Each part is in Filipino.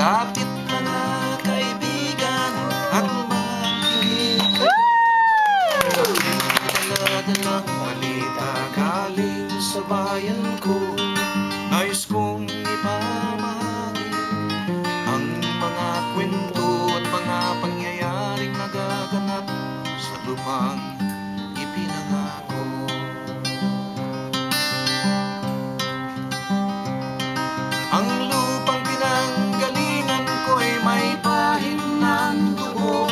Lapit mga kaibigan at makinig kayo. Dala-dalang balita galing sa bayan ko. Nais kong ipamahagi ang mga kwento at mga pangyayaring nagaganap sa lupang ipinangako. Ang lupang pinanggalingan ko'y may bahid ng dugo.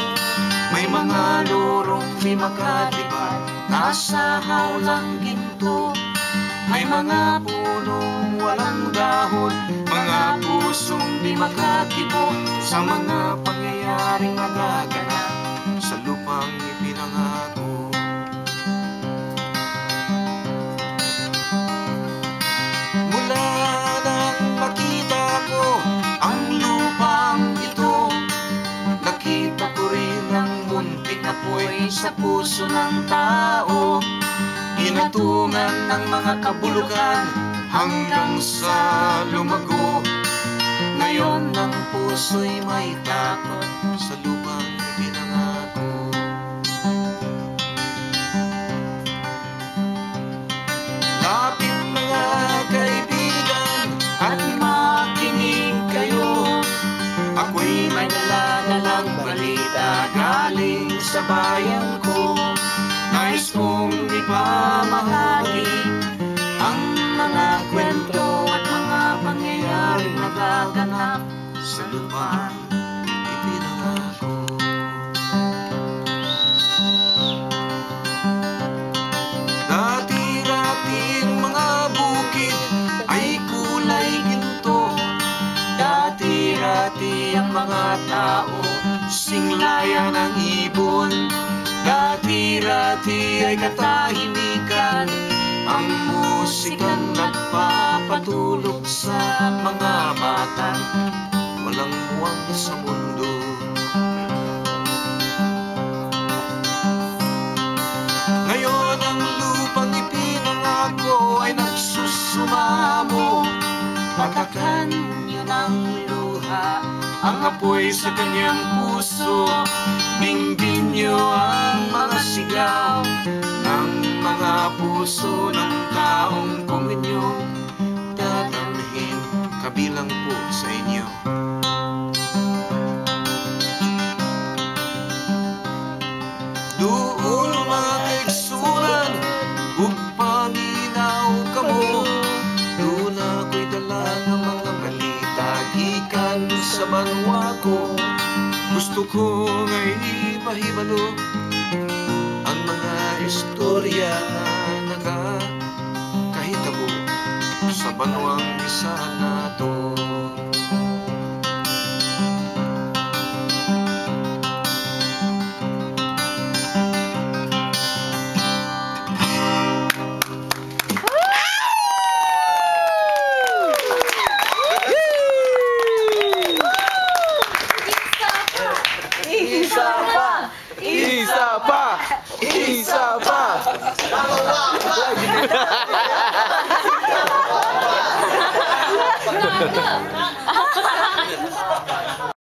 May mga lorong di makatipan, nasa hawlang ginto. May mga punong walang dahon, mga pusong di makakibo sa mga pangyayaring nagaganap sa lupang ipinangako. Mula nang makita ko ang lupang ito, nakita ko rin ang munting apoy sa puso ng tao. Inatungan ng mga kabulukan hanggang sa lumago. Ngayon ang puso'y may takot sa lupang ipinangako. Lapit mga kaibigan at makinig kayo. Ako'y may dala-dalang balita galing sa bayan ko. Nais kong ipamahagi ang mga kwento at mga pangyayaring nagaganap sa lupang ipinangako. Dati-dating mga bukid ay kulay ginto. Dati-dati ang mga tao singlayan ng ibon. Dati-dati ay katahimikan ang musikang nagpapatulog sa mga batang walang muwang sa mundo. Ngayon ang lupang ipinangako ay nagsusumamo. Patakan niyo ng luha ang apoy sa kanyang puso. Dinggin niyo ang mga sigaw ng mga puso ng taong kung inyong dadalhin, kabilang po sa inyo. Doon mga kaigsunan, ugpaminaw kamo. Doon ako'y dala ng mga balita gikan sa banwa ko. Gusto kong ay ipahibalo ang mga istorya na nakahitabo sa banwang isa na to. Isa pa!